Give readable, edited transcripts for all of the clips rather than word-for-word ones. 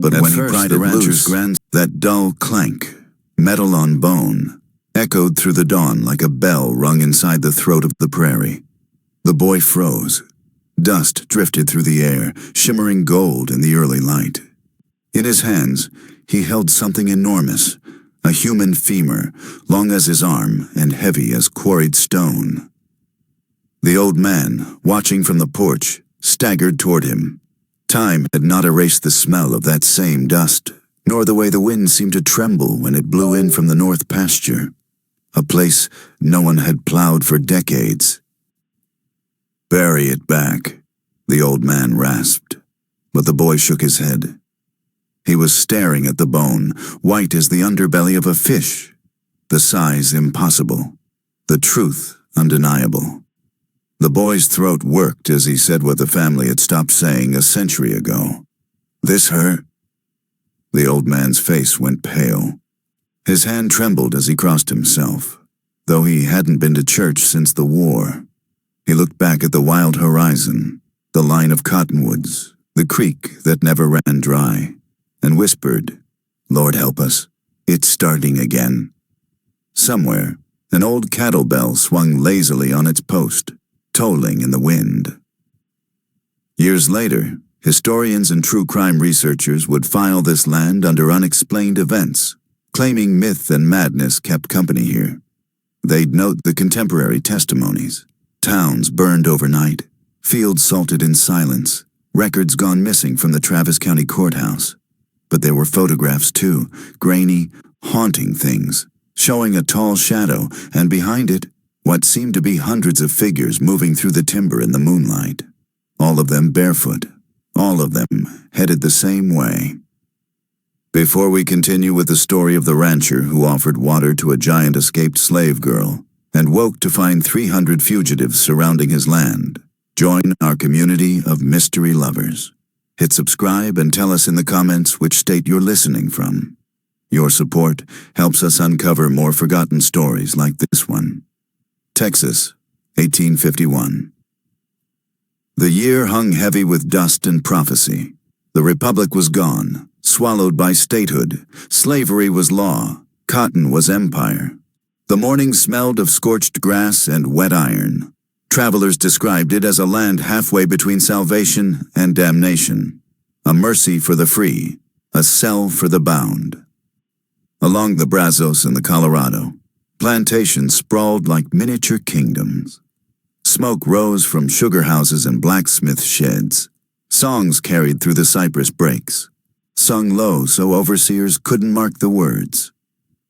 But when he pried the rancher's that dull clank, metal on bone, echoed through the dawn like a bell rung inside the throat of the prairie. The boy froze. Dust drifted through the air, shimmering gold in the early light. In his hands, he held something enormous, a human femur, long as his arm and heavy as quarried stone. The old man, watching from the porch, staggered toward him. Time had not erased the smell of that same dust, nor the way the wind seemed to tremble when it blew in from the north pasture, a place no one had plowed for decades. "Bury it back," the old man rasped, but the boy shook his head. He was staring at the bone, white as the underbelly of a fish, the size impossible, the truth undeniable. The boy's throat worked as he said what the family had stopped saying a century ago. "This her?" The old man's face went pale. His hand trembled as he crossed himself, though he hadn't been to church since the war. He looked back at the wild horizon, the line of cottonwoods, the creek that never ran dry, and whispered, "Lord help us, it's starting again." Somewhere, an old cattle bell swung lazily on its post, tolling in the wind. Years later, historians and true crime researchers would file this land under unexplained events, claiming myth and madness kept company here. They'd note the contemporary testimonies: towns burned overnight, fields salted in silence, records gone missing from the Travis County Courthouse. But there were photographs too, grainy, haunting things, showing a tall shadow, and behind it, what seemed to be hundreds of figures moving through the timber in the moonlight. All of them barefoot, all of them headed the same way. Before we continue with the story of the rancher who offered water to a giant escaped slave girl and woke to find 300 fugitives surrounding his land, join our community of mystery lovers. Hit subscribe and tell us in the comments which state you're listening from. Your support helps us uncover more forgotten stories like this one. Texas, 1851. The year hung heavy with dust and prophecy. The republic was gone, swallowed by statehood. Slavery was law. Cotton was empire. The morning smelled of scorched grass and wet iron. Travelers described it as a land halfway between salvation and damnation, a mercy for the free, a cell for the bound. Along the Brazos and the Colorado, plantations sprawled like miniature kingdoms. Smoke rose from sugar houses and blacksmith sheds. Songs carried through the cypress brakes, sung low so overseers couldn't mark the words.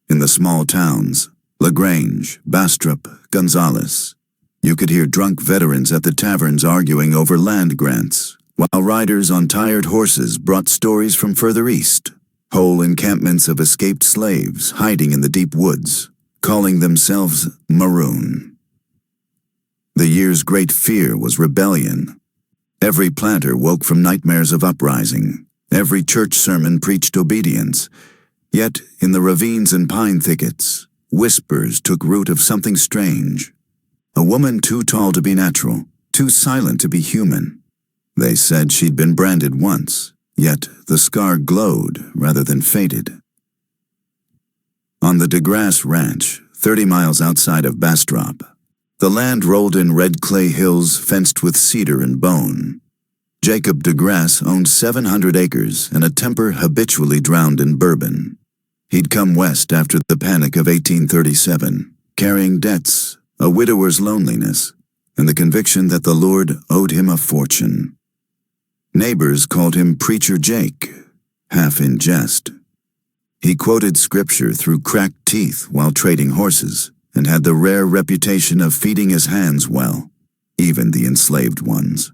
In the small towns, LaGrange, Bastrop, Gonzales, you could hear drunk veterans at the taverns arguing over land grants, while riders on tired horses brought stories from further east, whole encampments of escaped slaves hiding in the deep woods, calling themselves Maroon. The year's great fear was rebellion. Every planter woke from nightmares of uprising. Every church sermon preached obedience. Yet, in the ravines and pine thickets, whispers took root of something strange. A woman too tall to be natural, too silent to be human. They said she'd been branded once, yet the scar glowed rather than faded. On the DeGrasse Ranch, 30 miles outside of Bastrop, the land rolled in red clay hills fenced with cedar and bone. Jacob DeGrasse owned 700 acres and a temper habitually drowned in bourbon. He'd come west after the Panic of 1837, carrying debts, a widower's loneliness, and the conviction that the Lord owed him a fortune. Neighbors called him Preacher Jake, half in jest. He quoted scripture through cracked teeth while trading horses, and had the rare reputation of feeding his hands well, even the enslaved ones.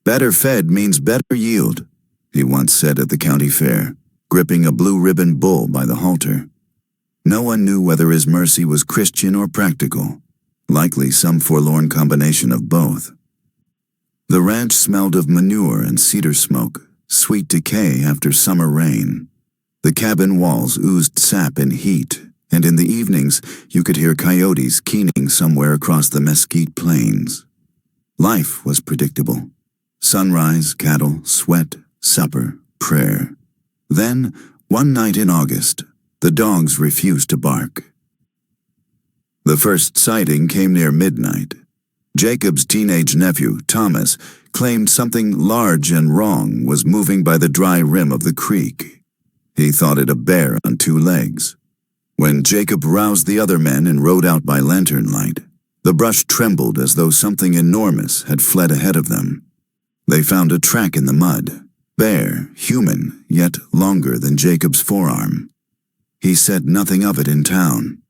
"Better fed means better yield," he once said at the county fair, gripping a blue-ribbon bull by the halter. No one knew whether his mercy was Christian or practical, likely some forlorn combination of both. The ranch smelled of manure and cedar smoke, sweet decay after summer rain. The cabin walls oozed sap and heat, and in the evenings you could hear coyotes keening somewhere across the mesquite plains. Life was predictable. Sunrise, cattle, sweat, supper, prayer. Then, one night in August, the dogs refused to bark. The first sighting came near midnight. Jacob's teenage nephew, Thomas, claimed something large and wrong was moving by the dry rim of the creek. He thought it a bear on two legs. When Jacob roused the other men and rode out by lantern light, the brush trembled as though something enormous had fled ahead of them. They found a track in the mud, bare, human, yet longer than Jacob's forearm. He said nothing of it in town.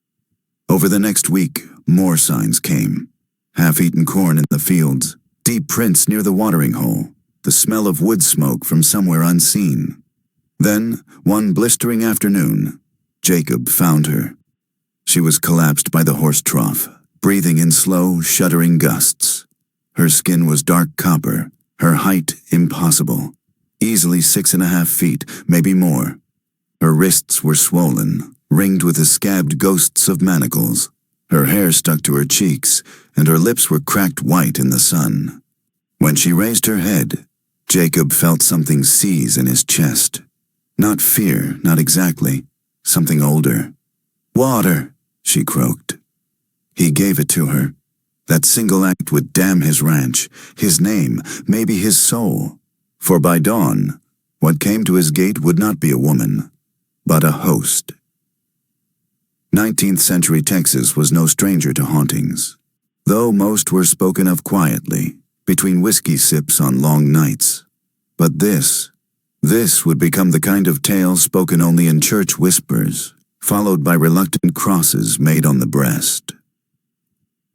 Over the next week, more signs came. Half-eaten corn in the fields, deep prints near the watering hole, the smell of wood smoke from somewhere unseen. Then, one blistering afternoon, Jacob found her. She was collapsed by the horse trough, breathing in slow, shuddering gusts. Her skin was dark copper, her height impossible, easily 6.5 feet, maybe more. Her wrists were swollen, ringed with the scabbed ghosts of manacles. Her hair stuck to her cheeks, and her lips were cracked white in the sun. When she raised her head, Jacob felt something seize in his chest. Not fear, not exactly. Something older. "Water," she croaked. He gave it to her. That single act would damn his ranch, his name, maybe his soul. For by dawn, what came to his gate would not be a woman, but a host. 19th century Texas was no stranger to hauntings, though most were spoken of quietly, between whiskey sips on long nights. But this would become the kind of tale spoken only in church whispers, followed by reluctant crosses made on the breast.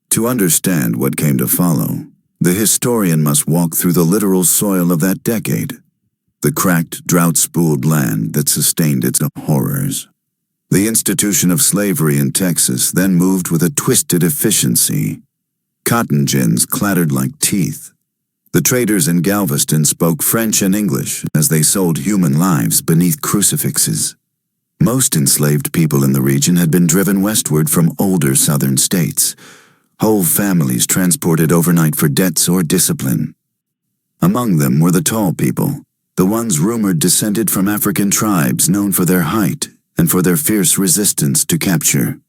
To understand what came to follow, the historian must walk through the literal soil of that decade, the cracked, drought-spooled land that sustained its horrors. The institution of slavery in Texas then moved with a twisted efficiency. Cotton gins clattered like teeth. The traders in Galveston spoke French and English as they sold human lives beneath crucifixes. Most enslaved people in the region had been driven westward from older southern states, whole families transported overnight for debts or discipline. Among them were the tall people, the ones rumored descended from African tribes known for their height and for their fierce resistance to capture.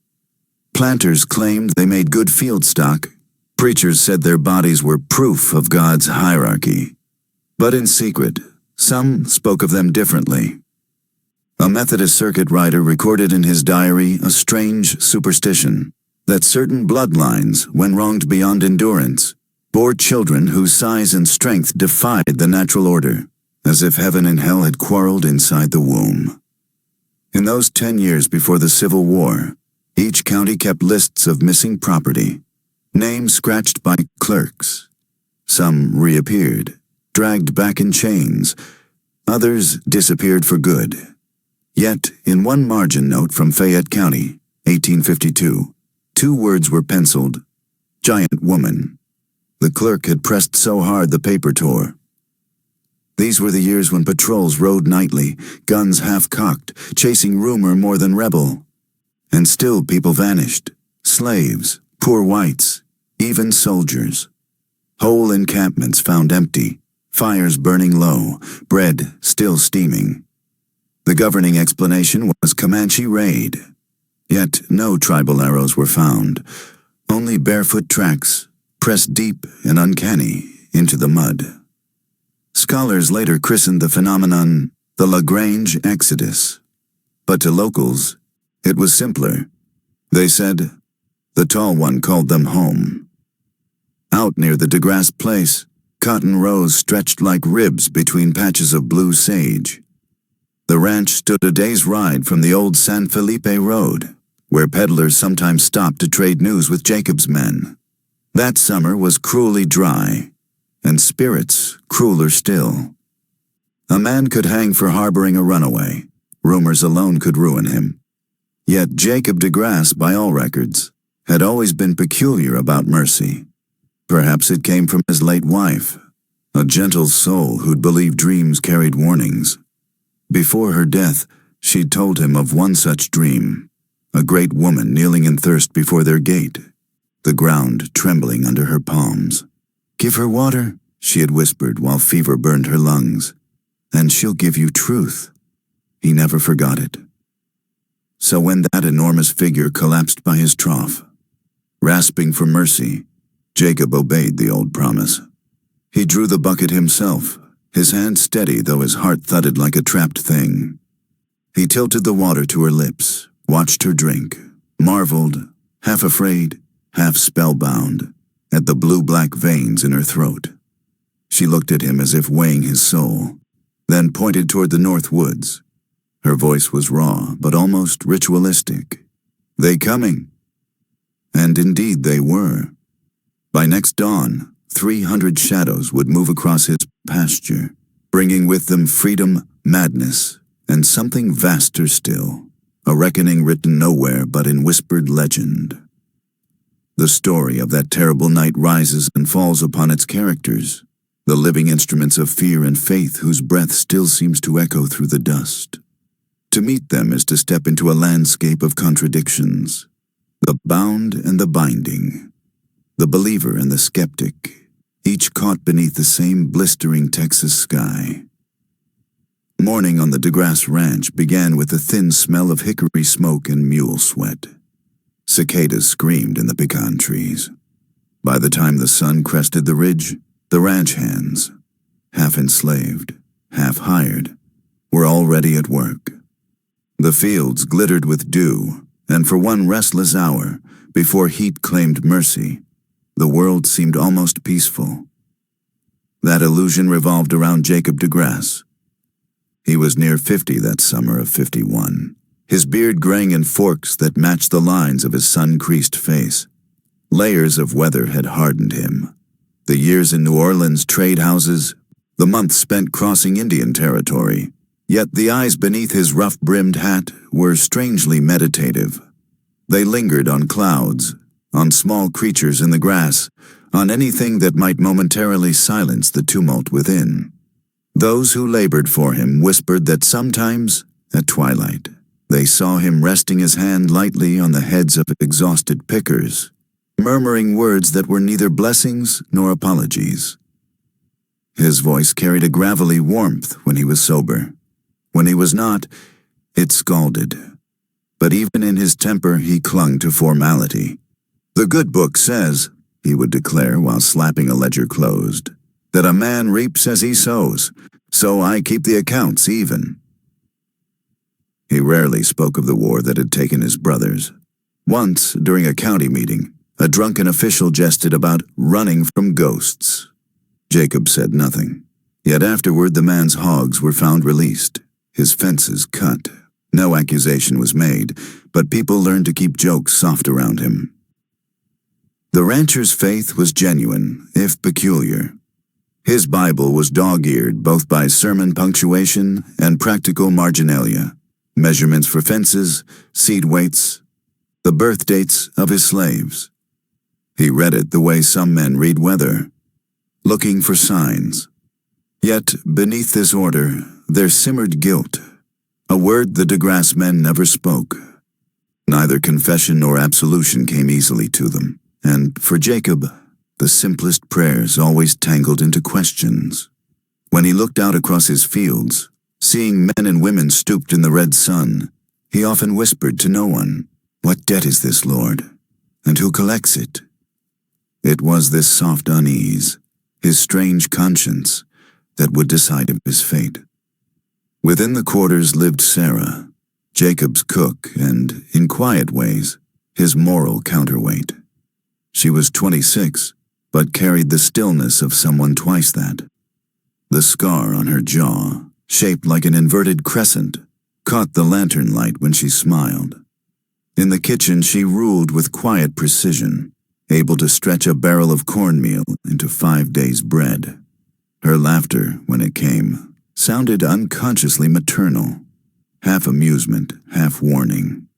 Planters claimed they made good field stock. Preachers said their bodies were proof of God's hierarchy. But in secret, some spoke of them differently. A Methodist circuit rider recorded in his diary a strange superstition that certain bloodlines, when wronged beyond endurance, bore children whose size and strength defied the natural order, as if heaven and hell had quarreled inside the womb. In those 10 years before the Civil War, each county kept lists of missing property, names scratched by clerks. Some reappeared, dragged back in chains. Others disappeared for good. Yet, in one margin note from Fayette County, 1852, 2 words were penciled: "Giant woman." The clerk had pressed so hard the paper tore. These were the years when patrols rode nightly, guns half-cocked, chasing rumor more than rebel. And still people vanished. Slaves, poor whites, even soldiers. Whole encampments found empty, fires burning low, bread still steaming. The governing explanation was Comanche raid. Yet no tribal arrows were found, only barefoot tracks, pressed deep and uncanny into the mud. Scholars later christened the phenomenon the LaGrange Exodus. But to locals, it was simpler. They said, the tall one called them home. Out near the DeGrasse place, cotton rows stretched like ribs between patches of blue sage. The ranch stood a day's ride from the old San Felipe Road, where peddlers sometimes stopped to trade news with Jacob's men. That summer was cruelly dry, and spirits crueler still. A man could hang for harboring a runaway. Rumors alone could ruin him. Yet Jacob DeGrasse, by all records, had always been peculiar about mercy. Perhaps it came from his late wife, a gentle soul who'd believed dreams carried warnings. Before her death, she'd told him of one such dream, a great woman kneeling in thirst before their gate, the ground trembling under her palms. "Give her water," she had whispered while fever burned her lungs, "and she'll give you truth." He never forgot it. So when that enormous figure collapsed by his trough, rasping for mercy, Jacob obeyed the old promise. He drew the bucket himself, his hand steady though his heart thudded like a trapped thing. He tilted the water to her lips, watched her drink, marveled, half afraid, half spellbound, at the blue-black veins in her throat. She looked at him as if weighing his soul, then pointed toward the north woods. Her voice was raw, but almost ritualistic. "They coming?" And indeed they were. By next dawn, 300 shadows would move across his pasture, bringing with them freedom, madness, and something vaster still, a reckoning written nowhere but in whispered legend. The story of that terrible night rises and falls upon its characters, the living instruments of fear and faith whose breath still seems to echo through the dust. To meet them is to step into a landscape of contradictions, the bound and the binding, the believer and the skeptic, each caught beneath the same blistering Texas sky. Morning on the DeGrasse Ranch began with the thin smell of hickory smoke and mule sweat. Cicadas screamed in the pecan trees. By the time the sun crested the ridge, the ranch hands, half enslaved, half hired, were already at work. The fields glittered with dew, and for one restless hour, before heat claimed mercy, the world seemed almost peaceful. That illusion revolved around Jacob DeGrasse. He was near 50 that summer of 51, his beard graying in forks that matched the lines of his sun-creased face. Layers of weather had hardened him. The years in New Orleans trade houses, the months spent crossing Indian territory, yet the eyes beneath his rough-brimmed hat were strangely meditative. They lingered on clouds, on small creatures in the grass, on anything that might momentarily silence the tumult within. Those who labored for him whispered that sometimes, at twilight, they saw him resting his hand lightly on the heads of exhausted pickers, murmuring words that were neither blessings nor apologies. His voice carried a gravelly warmth when he was sober. When he was not, it scalded. But even in his temper he clung to formality. "The good book says," he would declare while slapping a ledger closed, "that a man reaps as he sows, so I keep the accounts even." He rarely spoke of the war that had taken his brothers. Once, during a county meeting, a drunken official jested about running from ghosts. Jacob said nothing. Yet afterward the man's hogs were found released, his fences cut. No accusation was made, but people learned to keep jokes soft around him. The rancher's faith was genuine, if peculiar. His Bible was dog-eared both by sermon punctuation and practical marginalia, measurements for fences, seed weights, the birth dates of his slaves. He read it the way some men read weather, looking for signs. Yet beneath this order there simmered guilt, a word the DeGrasse men never spoke. Neither confession nor absolution came easily to them, and for Jacob, the simplest prayers always tangled into questions. When he looked out across his fields, seeing men and women stooped in the red sun, he often whispered to no one, "What debt is this, Lord? And who collects it?" It was this soft unease, his strange conscience, that would decide his fate. Within the quarters lived Sarah, Jacob's cook and, in quiet ways, his moral counterweight. She was 26, but carried the stillness of someone twice that. The scar on her jaw, shaped like an inverted crescent, caught the lantern light when she smiled. In the kitchen she ruled with quiet precision, able to stretch a barrel of cornmeal into 5 days' bread. Her laughter, when it came, sounded unconsciously maternal, half amusement, half warning.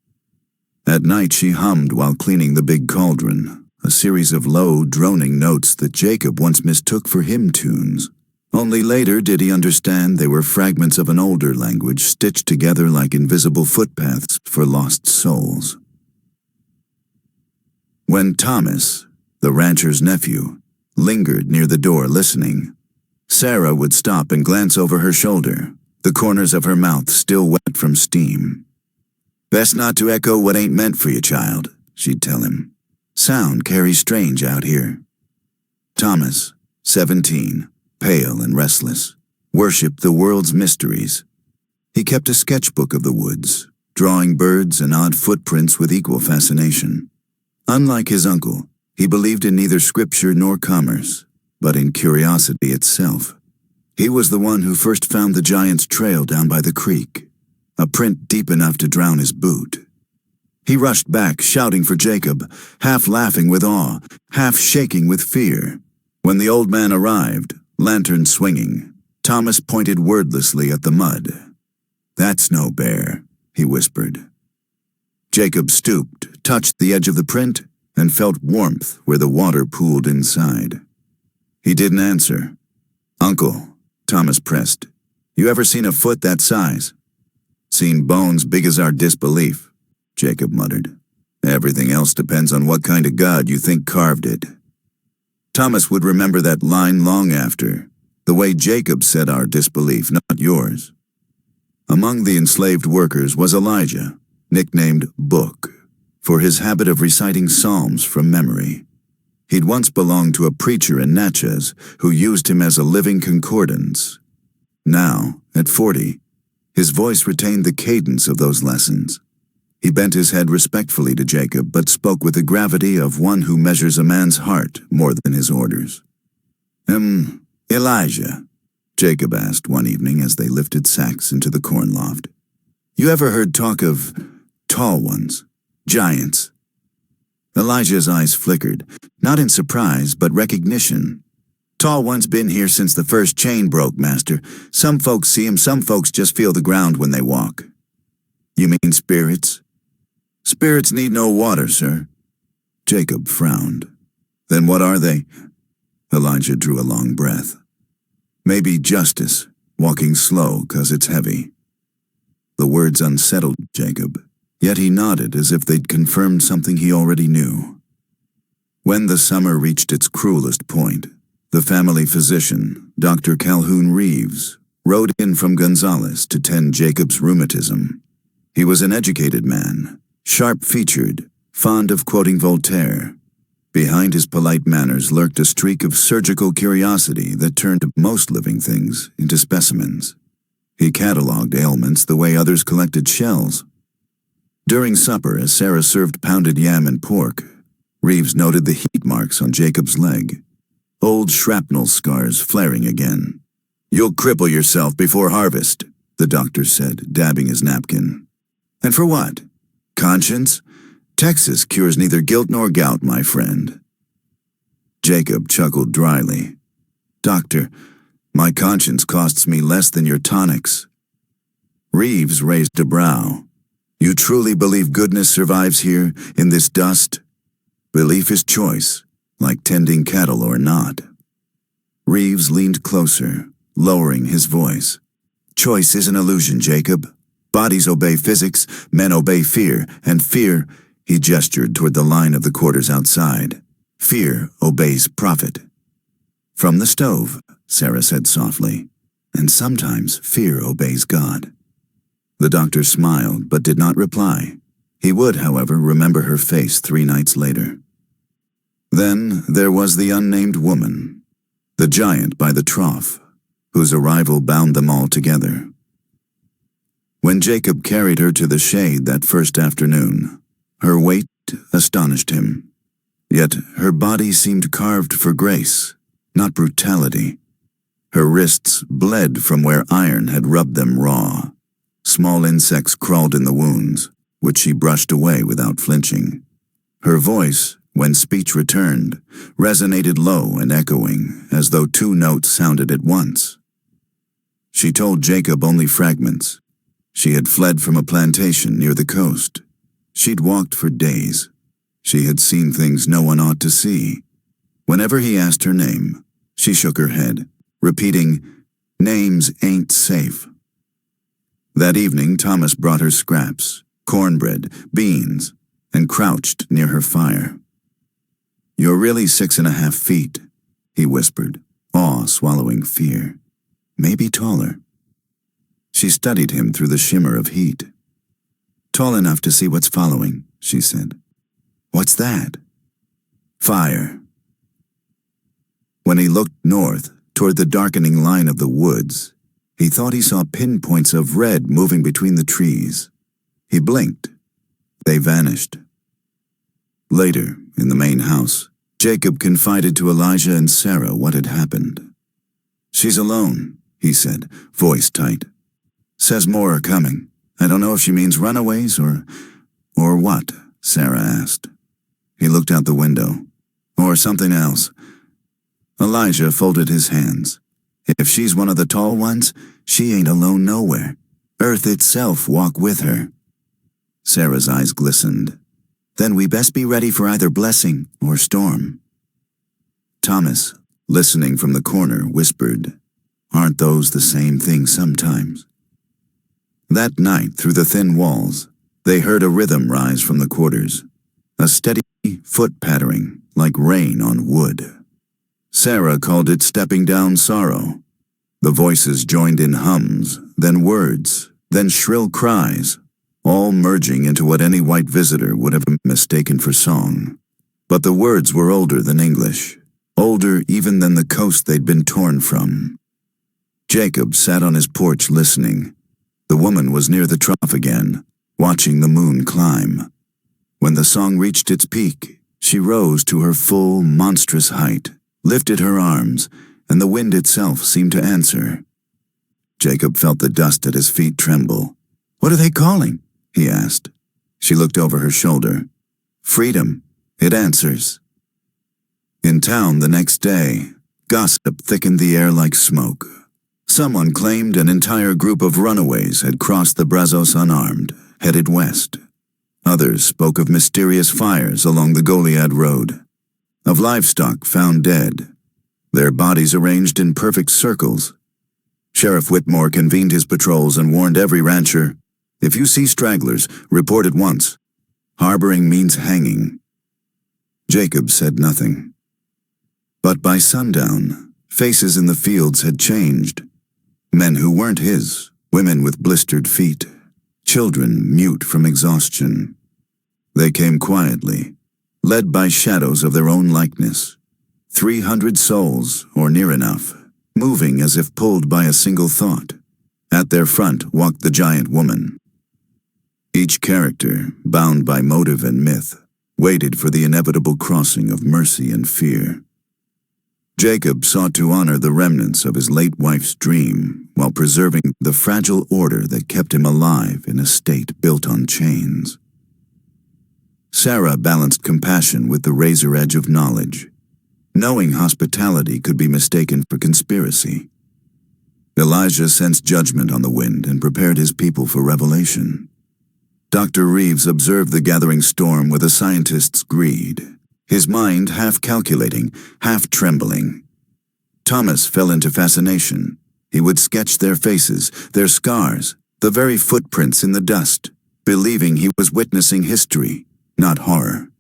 At night she hummed while cleaning the big cauldron, a series of low, droning notes that Jacob once mistook for hymn tunes. Only later did he understand they were fragments of an older language stitched together like invisible footpaths for lost souls. When Thomas, the rancher's nephew, lingered near the door listening, Sarah would stop and glance over her shoulder, the corners of her mouth still wet from steam. "Best not to echo what ain't meant for you, child," she'd tell him. "Sound carries strange out here." Thomas, 17, pale and restless, worshipped the world's mysteries. He kept a sketchbook of the woods, drawing birds and odd footprints with equal fascination. Unlike his uncle, he believed in neither scripture nor commerce, but in curiosity itself. He was the one who first found the giant's trail down by the creek, a print deep enough to drown his boot. He rushed back, shouting for Jacob, half laughing with awe, half shaking with fear. When the old man arrived, lantern swinging, Thomas pointed wordlessly at the mud. "That's no bear," he whispered. Jacob stooped, touched the edge of the print, and felt warmth where the water pooled inside. He didn't answer. "Uncle," Thomas pressed, "you ever seen a foot that size?" "Seen bones big as our disbelief," Jacob muttered. "Everything else depends on what kind of God you think carved it." Thomas would remember that line long after, the way Jacob said our disbelief, not yours. Among the enslaved workers was Elijah, nicknamed Book, for his habit of reciting psalms from memory. He'd once belonged to a preacher in Natchez who used him as a living concordance. Now, at 40, his voice retained the cadence of those lessons. He bent his head respectfully to Jacob, but spoke with the gravity of one who measures a man's heart more than his orders. Elijah," Jacob asked one evening as they lifted sacks into the corn loft, "you ever heard talk of tall ones, giants?" Elijah's eyes flickered, not in surprise, but recognition. "Tall ones been here since the first chain broke, master. Some folks see 'em, some folks just feel the ground when they walk." "You mean spirits?" "Spirits need no water, sir." Jacob frowned. "Then what are they?" Elijah drew a long breath. "Maybe justice, walking slow 'cause it's heavy." The words unsettled Jacob, yet he nodded as if they'd confirmed something he already knew. When the summer reached its cruelest point, the family physician, Dr. Calhoun Reeves, rode in from Gonzales to tend Jacob's rheumatism. He was an educated man, sharp-featured, fond of quoting Voltaire. Behind his polite manners lurked a streak of surgical curiosity that turned most living things into specimens. He catalogued ailments the way others collected shells. During supper, as Sarah served pounded yam and pork, Reeves noted the heat marks on Jacob's leg, old shrapnel scars flaring again. "You'll cripple yourself before harvest," the doctor said, dabbing his napkin. "And for what? Conscience? Texas cures neither guilt nor gout, my friend." Jacob chuckled dryly. "Doctor, my conscience costs me less than your tonics." Reeves raised a brow. "You truly believe goodness survives here, in this dust?" "Belief is choice, like tending cattle or not." Reeves leaned closer, lowering his voice. "Choice is an illusion, Jacob. Bodies obey physics, men obey fear, and fear," he gestured toward the line of the quarters outside, "fear obeys profit." "From the stove," Sarah said softly, "and sometimes fear obeys God." The doctor smiled but did not reply. He would, however, remember her face 3 nights later. Then there was the unnamed woman, the giant by the trough, whose arrival bound them all together. When Jacob carried her to the shade that first afternoon, her weight astonished him. Yet her body seemed carved for grace, not brutality. Her wrists bled from where iron had rubbed them raw. Small insects crawled in the wounds, which she brushed away without flinching. Her voice, when speech returned, resonated low and echoing, as though 2 notes sounded at once. She told Jacob only fragments. She had fled from a plantation near the coast. She'd walked for days. She had seen things no one ought to see. Whenever he asked her name, she shook her head, repeating, "Names ain't safe." That evening, Thomas brought her scraps, cornbread, beans, and crouched near her fire. "You're really 6.5 feet, he whispered, awe swallowing fear. "Maybe taller." She studied him through the shimmer of heat. "Tall enough to see what's following," she said. "What's that?" "Fire." When he looked north, toward the darkening line of the woods, he thought he saw pinpoints of red moving between the trees. He blinked. They vanished. Later, in the main house, Jacob confided to Elijah and Sarah what had happened. "She's alone," he said, voice tight. "Says more are coming. I don't know if she means runaways or what," Sarah asked. He looked out the window. "Or something else." Elijah folded his hands. "If she's one of the tall ones, she ain't alone nowhere. Earth itself walk with her." Sarah's eyes glistened. "Then we best be ready for either blessing or storm." Thomas, listening from the corner, whispered, "Aren't those the same thing sometimes?" That night, through the thin walls, they heard a rhythm rise from the quarters, a steady foot pattering like rain on wood. Sarah called it stepping down sorrow. The voices joined in hums, then words, then shrill cries, all merging into what any white visitor would have mistaken for song. But the words were older than English, older even than the coast they'd been torn from. Jacob sat on his porch listening. The woman was near the trough again, watching the moon climb. When the song reached its peak, she rose to her full, monstrous height, lifted her arms, and the wind itself seemed to answer. Jacob felt the dust at his feet tremble. "What are they calling?" he asked. She looked over her shoulder. "Freedom, it answers." In town the next day, gossip thickened the air like smoke. Someone claimed an entire group of runaways had crossed the Brazos unarmed, headed west. Others spoke of mysterious fires along the Goliad Road, of livestock found dead, their bodies arranged in perfect circles. Sheriff Whitmore convened his patrols and warned every rancher, "If you see stragglers, report at once. Harboring means hanging." Jacob said nothing. But by sundown, faces in the fields had changed. Men who weren't his, women with blistered feet, children mute from exhaustion. They came quietly, led by shadows of their own likeness. 300 souls, or near enough, moving as if pulled by a single thought. At their front walked the giant woman. Each character, bound by motive and myth, waited for the inevitable crossing of mercy and fear. Jacob sought to honor the remnants of his late wife's dream while preserving the fragile order that kept him alive in a state built on chains. Sarah balanced compassion with the razor edge of knowledge, knowing hospitality could be mistaken for conspiracy. Elijah sensed judgment on the wind and prepared his people for revelation. Dr. Reeves observed the gathering storm with a scientist's greed, his mind half calculating, half trembling. Thomas fell into fascination. He would sketch their faces, their scars, the very footprints in the dust, believing he was witnessing history, not horror.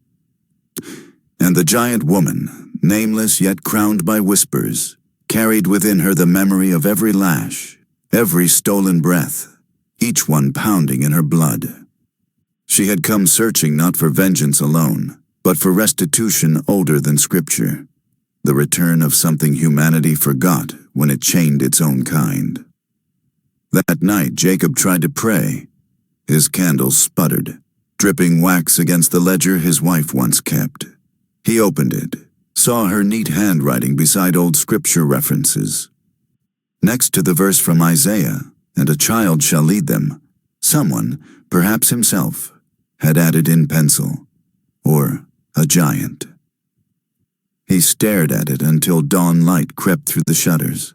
And the giant woman, nameless yet crowned by whispers, carried within her the memory of every lash, every stolen breath, each one pounding in her blood. She had come searching not for vengeance alone, but for restitution older than Scripture, the return of something humanity forgot when it chained its own kind. That night Jacob tried to pray. His candle sputtered, dripping wax against the ledger his wife once kept. He opened it, saw her neat handwriting beside old Scripture references. Next to the verse from Isaiah, "And a child shall lead them," someone, perhaps himself, had added in pencil, or a giant. He stared at it until dawn light crept through the shutters.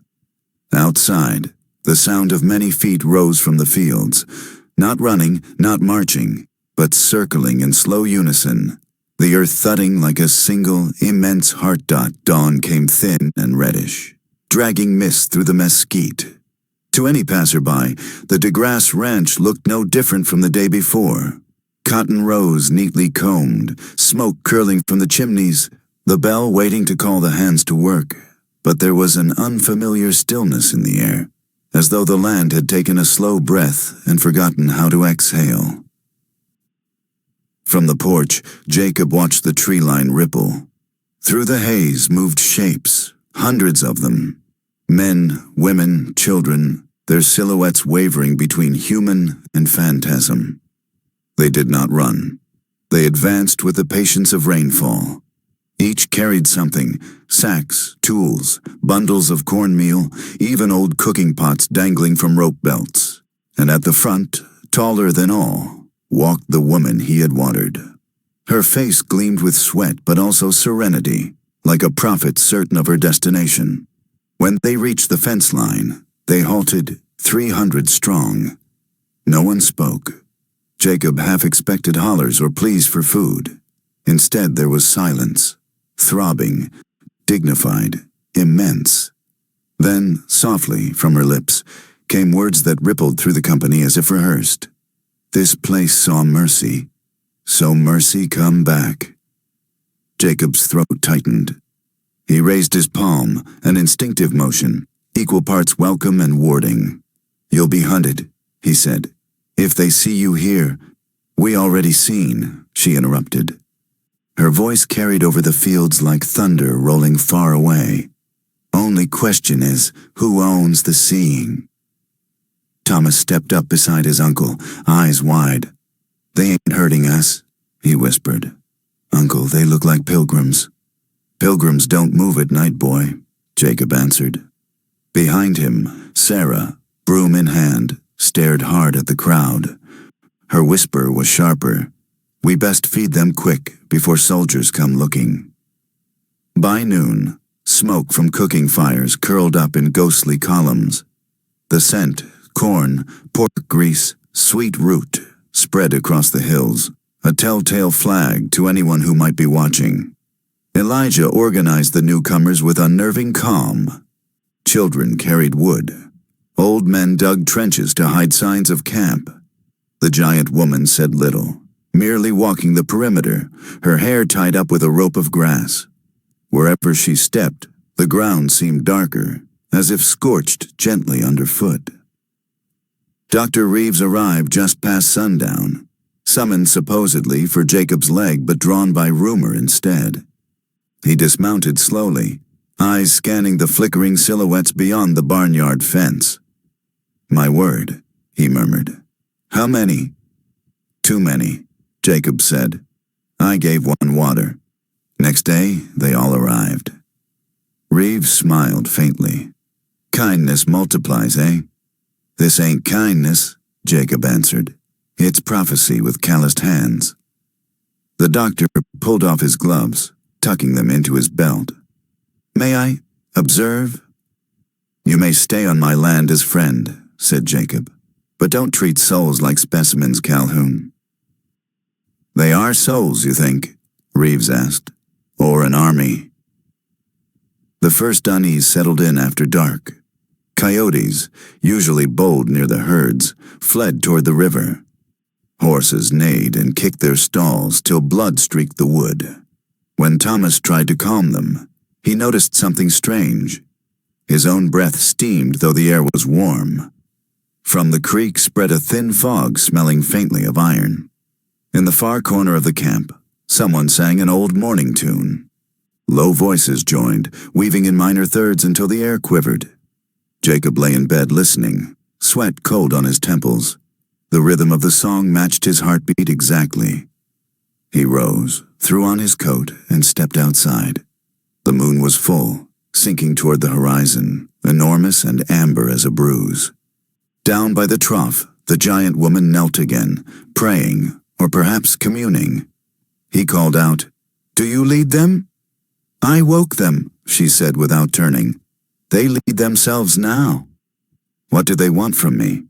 Outside, the sound of many feet rose from the fields, not running, not marching, but circling in slow unison, the earth thudding like a single, immense heart dot. Dawn came thin and reddish, dragging mist through the mesquite. To any passerby, the DeGrasse Ranch looked no different from the day before. Cotton rows neatly combed, smoke curling from the chimneys, the bell waiting to call the hands to work. But there was an unfamiliar stillness in the air, as though the land had taken a slow breath and forgotten how to exhale. From the porch, Jacob watched the tree line ripple. Through the haze moved shapes, hundreds of them. Men, women, children, their silhouettes wavering between human and phantasm. They did not run. They advanced with the patience of rainfall. Each carried something: sacks, tools, bundles of cornmeal, even old cooking pots dangling from rope belts. And at the front, taller than all, walked the woman he had watered. Her face gleamed with sweat but also serenity, like a prophet certain of her destination. When they reached the fence line, they halted, 300 strong. No one spoke. Jacob half expected hollers or pleas for food. Instead there was silence, throbbing, dignified, immense. Then, softly, from her lips, came words that rippled through the company as if rehearsed. This place saw mercy, so mercy come back. Jacob's throat tightened. He raised his palm, an instinctive motion, equal parts welcome and warding. You'll be hunted, he said. If they see you here, we already seen, she interrupted. Her voice carried over the fields like thunder rolling far away. Only question is, who owns the seeing? Thomas stepped up beside his uncle, eyes wide. They ain't hurting us, he whispered. Uncle, they look like pilgrims. Pilgrims don't move at night, boy, Jacob answered. Behind him, Sarah, broom in hand, stared hard at the crowd. Her whisper was sharper. We best feed them quick before soldiers come looking. By noon, smoke from cooking fires curled up in ghostly columns. The scent, corn, pork grease, sweet root, spread across the hills, a telltale flag to anyone who might be watching. Elijah organized the newcomers with unnerving calm. Children carried wood. Old men dug trenches to hide signs of camp. The giant woman said little, merely walking the perimeter, her hair tied up with a rope of grass. Wherever she stepped, the ground seemed darker, as if scorched gently underfoot. Dr. Reeves arrived just past sundown, summoned supposedly for Jacob's leg but drawn by rumor instead. He dismounted slowly, eyes scanning the flickering silhouettes beyond the barnyard fence. My word, he murmured. How many? Too many, Jacob said. I gave one water. Next day, they all arrived. Reeves smiled faintly. Kindness multiplies, eh? This ain't kindness, Jacob answered. It's prophecy with calloused hands. The doctor pulled off his gloves, tucking them into his belt. May I observe? You may stay on my land as friend, said Jacob, but don't treat souls like specimens, Calhoun. They are souls, you think? Reeves asked. Or an army? The first unease settled in after dark. Coyotes, usually bold near the herds, fled toward the river. Horses neighed and kicked their stalls till blood streaked the wood. When Thomas tried to calm them, he noticed something strange. His own breath steamed though the air was warm. From the creek spread a thin fog smelling faintly of iron. In the far corner of the camp, someone sang an old morning tune. Low voices joined, weaving in minor thirds until the air quivered. Jacob lay in bed listening, sweat cold on his temples. The rhythm of the song matched his heartbeat exactly. He rose, threw on his coat, and stepped outside. The moon was full, sinking toward the horizon, enormous and amber as a bruise. Down by the trough, the giant woman knelt again, praying, or perhaps communing. He called out, "Do you lead them?" "I woke them," she said without turning. "They lead themselves now." "What do they want from me?"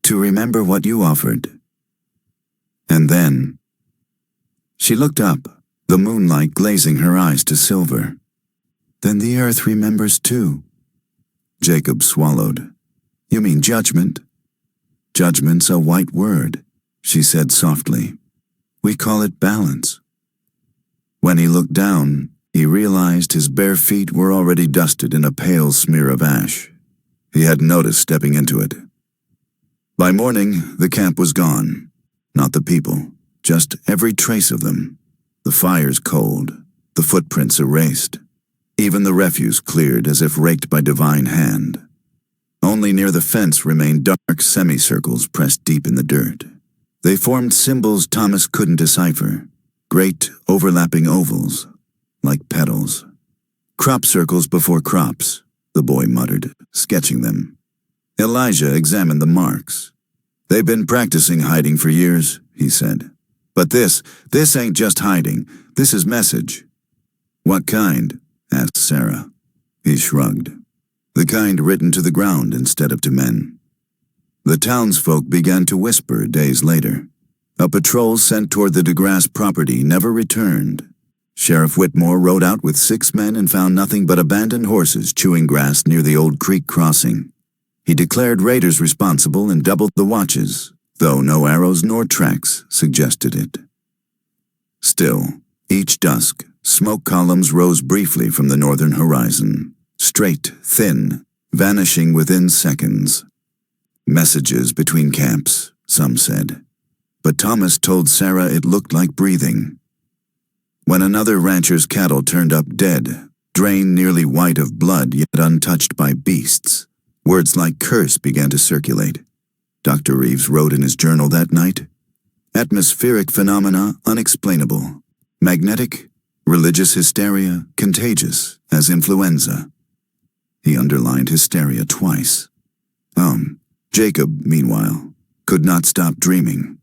"To remember what you offered." And then she looked up, the moonlight glazing her eyes to silver. "Then the earth remembers too." Jacob swallowed. "You mean judgment?" "Judgment's a white word," she said softly. "We call it balance." When he looked down, he realized his bare feet were already dusted in a pale smear of ash. He hadn't noticed stepping into it. By morning, the camp was gone. Not the people, just every trace of them. The fires cold, the footprints erased. Even the refuse cleared as if raked by divine hand. Only near the fence remained dark semicircles pressed deep in the dirt. They formed symbols Thomas couldn't decipher, great overlapping ovals, like petals. Crop circles before crops, the boy muttered, sketching them. Elijah examined the marks. They've been practicing hiding for years, he said. But this ain't just hiding, this is message. What kind? Asked Sarah. He shrugged. The kind written to the ground instead of to men. The townsfolk began to whisper days later. A patrol sent toward the DeGrasse property never returned. Sheriff Whitmore rode out with 6 men and found nothing but abandoned horses chewing grass near the old creek crossing. He declared raiders responsible and doubled the watches, though no arrows nor tracks suggested it. Still, each dusk, smoke columns rose briefly from the northern horizon, straight, thin, vanishing within seconds. Messages between camps, some said. But Thomas told Sarah it looked like breathing. When another rancher's cattle turned up dead, drained nearly white of blood yet untouched by beasts, words like curse began to circulate. Dr. Reeves wrote in his journal that night. Atmospheric phenomena unexplainable. Magnetic, religious hysteria, contagious as influenza. He underlined hysteria twice. Jacob, meanwhile, could not stop dreaming.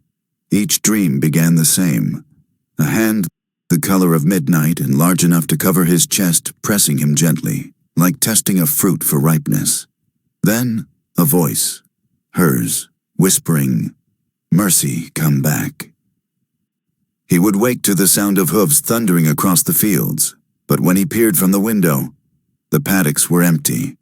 Each dream began the same. A hand the color of midnight and large enough to cover his chest, pressing him gently, like testing a fruit for ripeness. Then, a voice, hers, whispering, "Mercy, come back." He would wake to the sound of hooves thundering across the fields, but when he peered from the window, the paddocks were empty.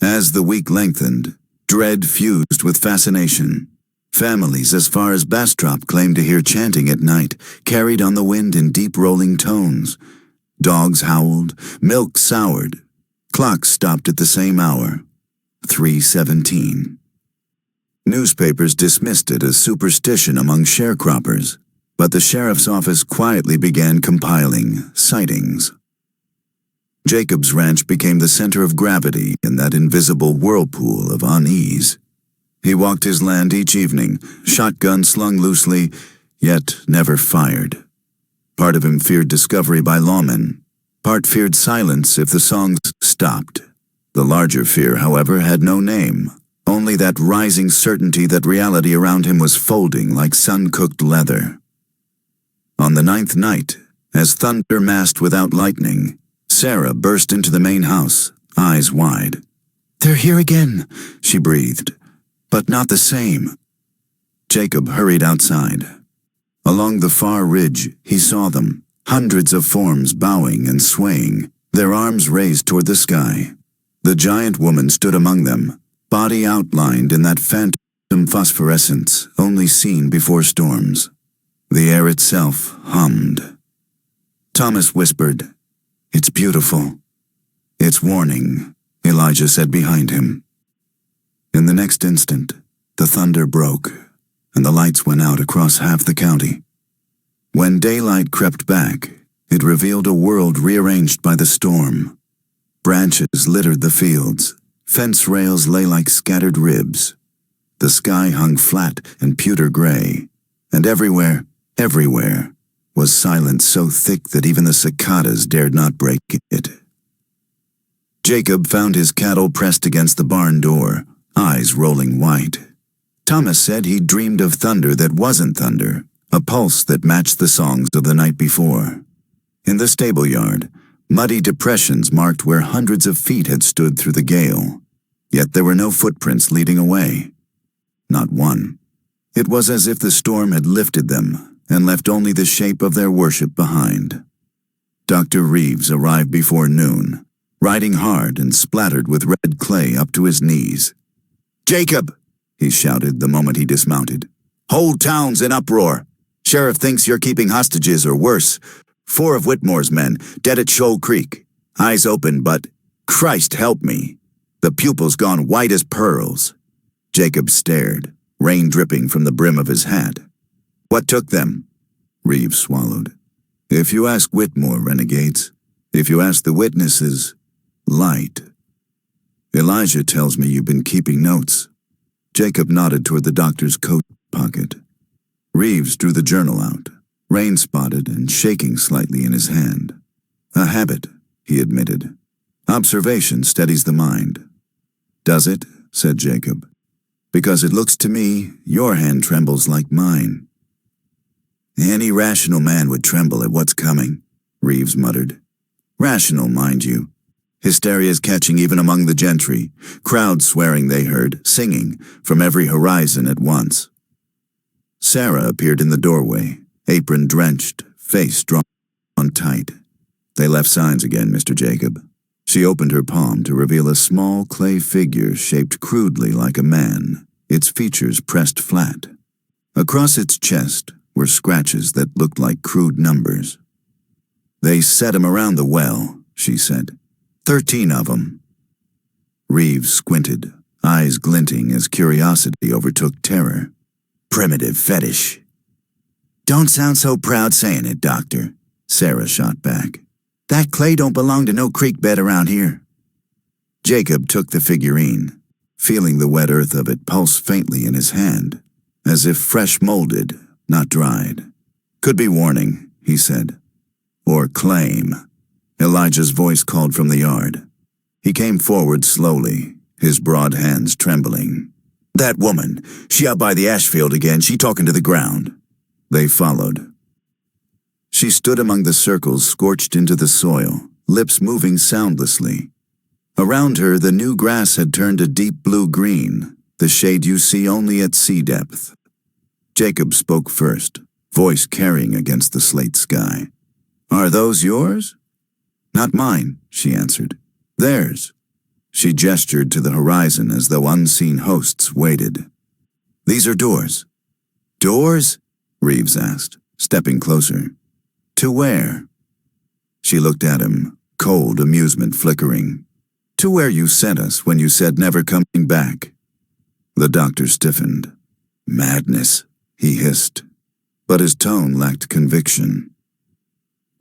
As the week lengthened, dread fused with fascination. Families as far as Bastrop claimed to hear chanting at night, carried on the wind in deep rolling tones. Dogs howled, milk soured. Clocks stopped at the same hour, 3:17. Newspapers dismissed it as superstition among sharecroppers, but the sheriff's office quietly began compiling sightings. Jacob's ranch became the center of gravity in that invisible whirlpool of unease. He walked his land each evening, shotgun slung loosely, yet never fired. Part of him feared discovery by lawmen. Part feared silence if the songs stopped. The larger fear, however, had no name, only that rising certainty that reality around him was folding like sun-cooked leather. On the 9th night, as thunder massed without lightning, Sarah burst into the main house, eyes wide. "They're here again," she breathed. "But not the same." Jacob hurried outside. Along the far ridge, he saw them, hundreds of forms bowing and swaying, their arms raised toward the sky. The giant woman stood among them, body outlined in that phantom phosphorescence only seen before storms. The air itself hummed. Thomas whispered, "It's beautiful." "It's warning," Elijah said behind him. In the next instant, the thunder broke, and the lights went out across half the county. When daylight crept back, it revealed a world rearranged by the storm. Branches littered the fields, fence rails lay like scattered ribs. The sky hung flat and pewter gray, and everywhere, was silence so thick that even the cicadas dared not break it. Jacob found his cattle pressed against the barn door, eyes rolling white. Thomas said he dreamed of thunder that wasn't thunder, a pulse that matched the songs of the night before. In the stable yard, muddy depressions marked where hundreds of feet had stood through the gale, yet there were no footprints leading away. Not one. It was as if the storm had lifted them and left only the shape of their worship behind. Dr. Reeves arrived before noon, riding hard and splattered with red clay up to his knees. "Jacob!" he shouted the moment he dismounted. "Whole town's in uproar. Sheriff thinks you're keeping hostages or worse. 4 of Whitmore's men, dead at Shoal Creek. Eyes open, but Christ help me. The pupils gone white as pearls. Jacob stared, rain dripping from the brim of his hat. What took them? Reeves swallowed. If you ask Whitmore, renegades. If you ask the witnesses, light. Elijah tells me you've been keeping notes. Jacob nodded toward the doctor's coat pocket. Reeves drew the journal out, rain-spotted and shaking slightly in his hand. A habit, he admitted. Observation steadies the mind. Does it? Said Jacob. Because it looks to me your hand trembles like mine. Any rational man would tremble at what's coming, Reeves muttered. Rational, mind you. Hysteria's catching even among the gentry, crowds swearing they heard, singing, from every horizon at once. Sarah appeared in the doorway, apron drenched, face drawn tight. They left signs again, Mr. Jacob. She opened her palm to reveal a small clay figure shaped crudely like a man, its features pressed flat. Across its chest were scratches that looked like crude numbers. They set 'em around the well, she said. 13 of 'em. Reeves squinted, eyes glinting as curiosity overtook terror. Primitive fetish. Don't sound so proud saying it, Doctor, Sarah shot back. That clay don't belong to no creek bed around here. Jacob took the figurine, feeling the wet earth of it pulse faintly in his hand, as if fresh molded, not dried. Could be warning, he said. Or claim. Elijah's voice called from the yard. He came forward slowly, his broad hands trembling. That woman, she out by the ash field again, she talking to the ground. They followed. She stood among the circles scorched into the soil, lips moving soundlessly. Around her, the new grass had turned a deep blue-green, the shade you see only at sea depth. Jacob spoke first, voice carrying against the slate sky. Are those yours? Not mine, she answered. Theirs. She gestured to the horizon as though unseen hosts waited. These are doors. Doors? Reeves asked, stepping closer. To where? She looked at him, cold amusement flickering. To where you sent us when you said never coming back. The doctor stiffened. Madness, he hissed, but his tone lacked conviction.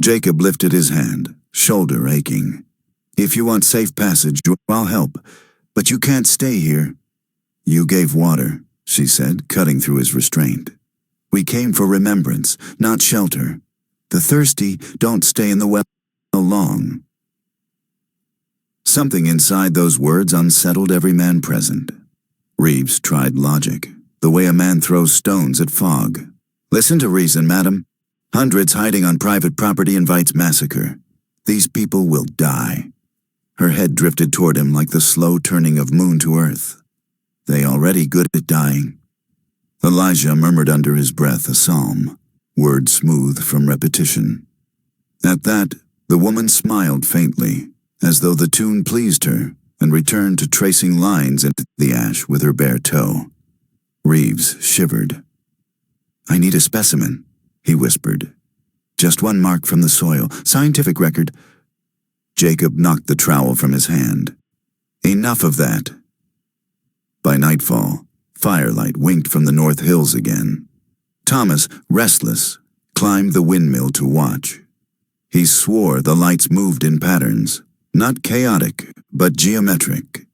Jacob lifted his hand, shoulder aching. If you want safe passage, I'll help, but you can't stay here. You gave water, she said, cutting through his restraint. We came for remembrance, not shelter. The thirsty don't stay in the well long. Something inside those words unsettled every man present. Reeves tried logic, the way a man throws stones at fog. Listen to reason, madam. Hundreds hiding on private property invites massacre. These people will die. Her head drifted toward him like the slow turning of moon to earth. They already good at dying. Elijah murmured under his breath a psalm, words smooth from repetition. At that, the woman smiled faintly, as though the tune pleased her, and returned to tracing lines into the ash with her bare toe. Reeves shivered. I need a specimen, he whispered. Just one mark from the soil, scientific record. Jacob knocked the trowel from his hand. Enough of that. By nightfall, firelight winked from the north hills again. Thomas, restless, climbed the windmill to watch. He swore the lights moved in patterns, not chaotic, but geometric.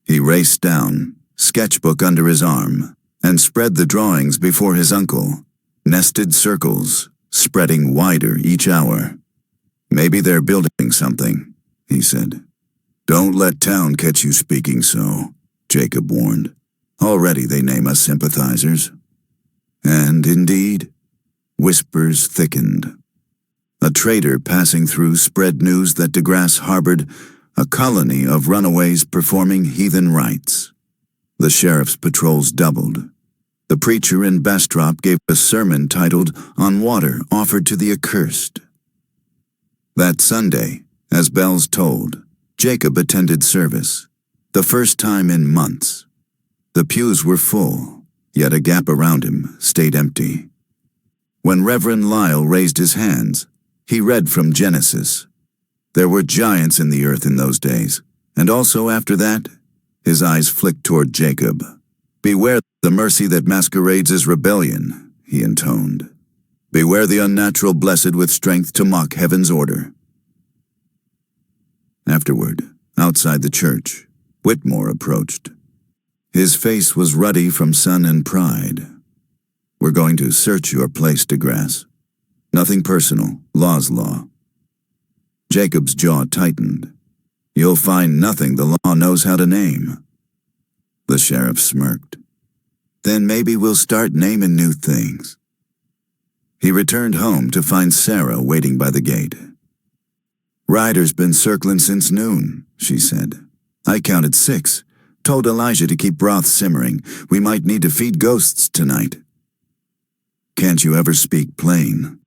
He raced down, sketchbook under his arm, and spread the drawings before his uncle, nested circles, spreading wider each hour. Maybe they're building something, he said. Don't let town catch you speaking so, Jacob warned. Already they name us sympathizers. And indeed, whispers thickened. A trader passing through spread news that DeGrasse harbored a colony of runaways performing heathen rites. The sheriff's patrols doubled. The preacher in Bastrop gave a sermon titled On Water Offered to the Accursed. That Sunday, as bells tolled, Jacob attended service, the first time in months. The pews were full, yet a gap around him stayed empty. When Reverend Lyle raised his hands, he read from Genesis. There were giants in the earth in those days, and also after that, His eyes flicked toward Jacob. "Beware the mercy that masquerades as rebellion," he intoned. "Beware the unnatural blessed with strength to mock heaven's order." Afterward, outside the church, Whitmore approached. His face was ruddy from sun and pride. "We're going to search your place, DeGrasse. Nothing personal, law's law." Jacob's jaw tightened. "You'll find nothing the law knows how to name." The sheriff smirked. "Then maybe we'll start naming new things." He returned home to find Sarah waiting by the gate. "Ryder's been circling since noon," she said. "I counted 6. Told Elijah to keep broth simmering. We might need to feed ghosts tonight." "Can't you ever speak plain?"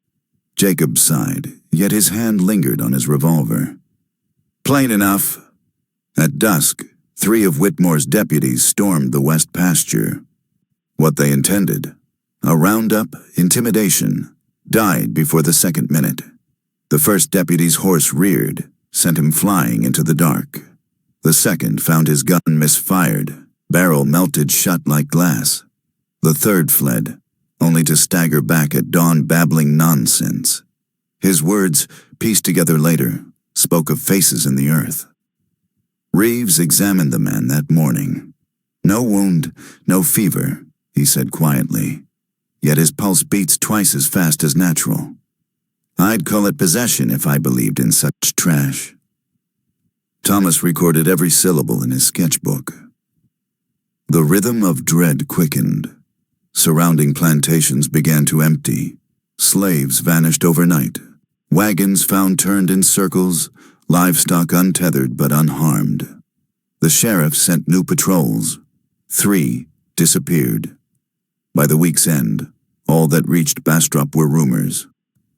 Jacob sighed, yet his hand lingered on his revolver. "Plain enough." At dusk, 3 of Whitmore's deputies stormed the west pasture. What they intended, a roundup, intimidation, died before the second minute. The first deputy's horse reared, sent him flying into the dark. The second found his gun misfired, barrel melted shut like glass. The third fled, only to stagger back at dawn babbling nonsense. His words, pieced together later, spoke of faces in the earth. Reeves examined the man that morning. "No wound, no fever," he said quietly, yet his pulse beats twice as fast as natural. "I'd call it possession if I believed in such trash." Thomas recorded every syllable in his sketchbook. The rhythm of dread quickened. Surrounding plantations began to empty. Slaves vanished overnight. Wagons found turned in circles, livestock untethered but unharmed. The sheriff sent new patrols. 3 disappeared. By the week's end, all that reached Bastrop were rumors.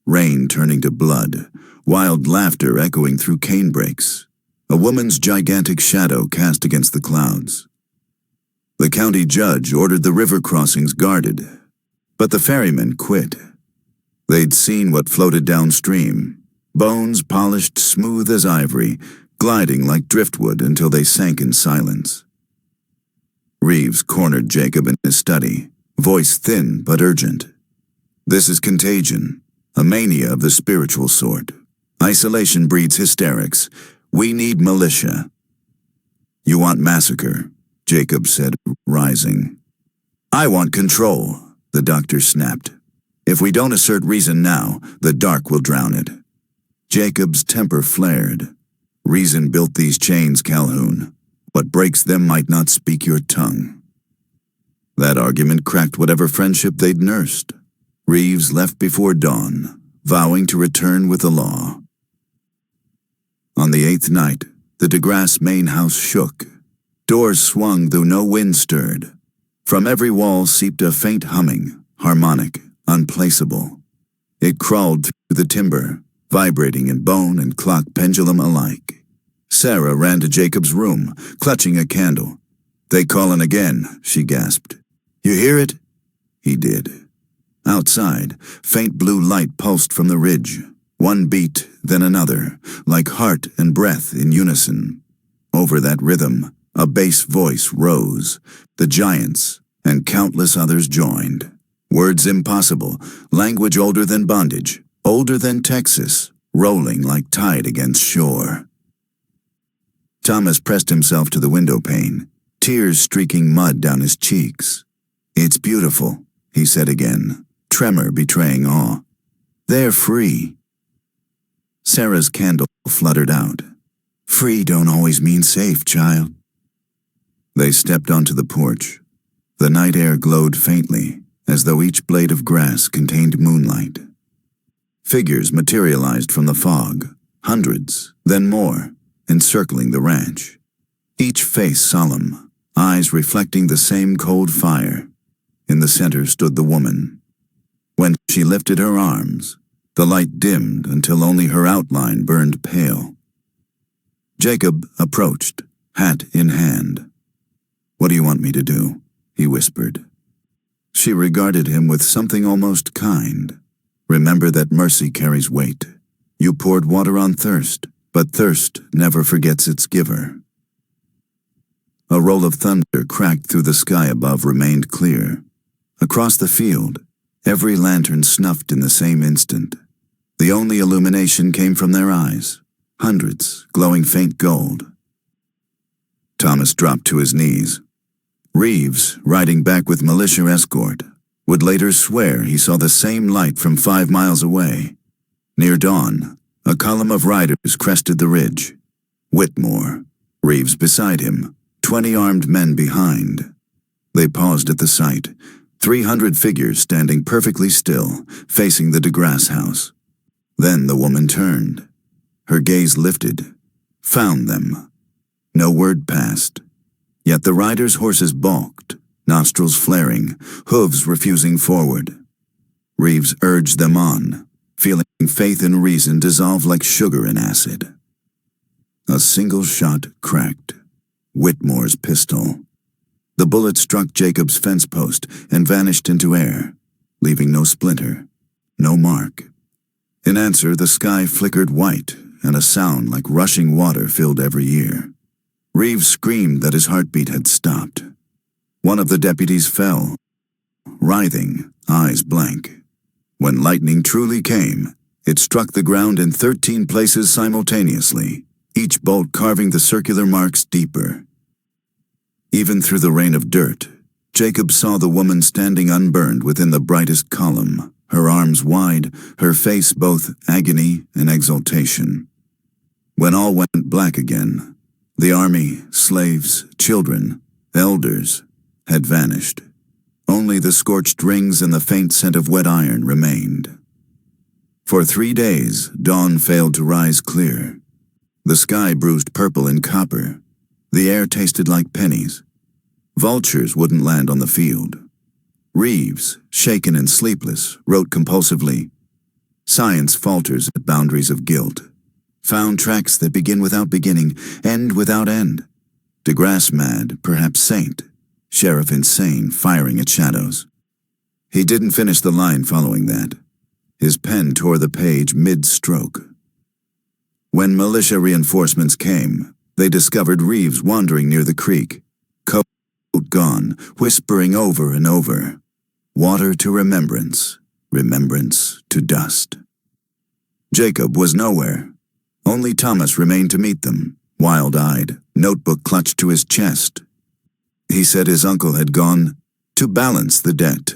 Rain turning to blood, wild laughter echoing through canebrakes, a woman's gigantic shadow cast against the clouds. The county judge ordered the river crossings guarded, but the ferrymen quit. They'd seen what floated downstream, bones polished smooth as ivory, gliding like driftwood until they sank in silence. Reeves cornered Jacob in his study, voice thin but urgent. "This is contagion, a mania of the spiritual sort. Isolation breeds hysterics. We need militia." "You want massacre," Jacob said, rising. "I want control," the doctor snapped. "If we don't assert reason now, the dark will drown it." Jacob's temper flared. "Reason built these chains, Calhoun. What breaks them might not speak your tongue." That argument cracked whatever friendship they'd nursed. Reeves left before dawn, vowing to return with the law. On the 8th night, the DeGrasse main house shook. Doors swung though no wind stirred. From every wall seeped a faint humming, harmonic, unplaceable. It crawled through the timber, vibrating in bone and clock pendulum alike. Sarah ran to Jacob's room, clutching a candle. "They callin' again," she gasped. "You hear it?" He did. Outside, faint blue light pulsed from the ridge. One beat, then another, like heart and breath in unison. Over that rhythm, a bass voice rose. The giants and countless others joined. Words impossible, language older than bondage, older than Texas, rolling like tide against shore. Thomas pressed himself to the window pane, tears streaking mud down his cheeks. "It's beautiful," he said again, tremor betraying awe. "They're free." Sarah's candle fluttered out. "Free don't always mean safe, child." They stepped onto the porch. The night air glowed faintly, as though each blade of grass contained moonlight. Figures materialized from the fog, hundreds, then more, encircling the ranch. Each face solemn, eyes reflecting the same cold fire. In the center stood the woman. When she lifted her arms, the light dimmed until only her outline burned pale. Jacob approached, hat in hand. "What do you want me to do?" he whispered. She regarded him with something almost kind. "Remember that mercy carries weight. You poured water on thirst, but thirst never forgets its giver." A roll of thunder cracked through the sky above remained clear. Across the field, every lantern snuffed in the same instant. The only illumination came from their eyes, hundreds glowing faint gold. Thomas dropped to his knees. Reeves, riding back with militia escort, would later swear he saw the same light from 5 miles away. Near dawn, a column of riders crested the ridge. Whitmore, Reeves beside him, 20 armed men behind. They paused at the sight, 300 figures standing perfectly still, facing the DeGrasse house. Then the woman turned. Her gaze lifted, found them. No word passed. Yet the riders' horses balked, nostrils flaring, hooves refusing forward. Reeves urged them on, feeling faith and reason dissolve like sugar in acid. A single shot cracked. Whitmore's pistol. The bullet struck Jacob's fence post and vanished into air, leaving no splinter, no mark. In answer, the sky flickered white, and a sound like rushing water filled every ear. Reeves screamed that his heartbeat had stopped. One of the deputies fell, writhing, eyes blank. When lightning truly came, it struck the ground in 13 places simultaneously, each bolt carving the circular marks deeper. Even through the rain of dirt, Jacob saw the woman standing unburned within the brightest column, her arms wide, her face both agony and exultation. When all went black again, the army, slaves, children, elders, had vanished. Only the scorched rings and the faint scent of wet iron remained. For 3 days, dawn failed to rise clear. The sky bruised purple and copper. The air tasted like pennies. Vultures wouldn't land on the field. Reeves, shaken and sleepless, wrote compulsively, "Science falters at boundaries of guilt. Found tracks that begin without beginning, end without end. DeGrasse mad, perhaps saint. Sheriff insane, firing at shadows." He didn't finish the line following that. His pen tore the page mid-stroke. When militia reinforcements came, they discovered Reeves wandering near the creek, coat gone, whispering over and over, "Water to remembrance, remembrance to dust." Jacob was nowhere. Only Thomas remained to meet them, wild-eyed, notebook clutched to his chest. He said his uncle had gone to balance the debt.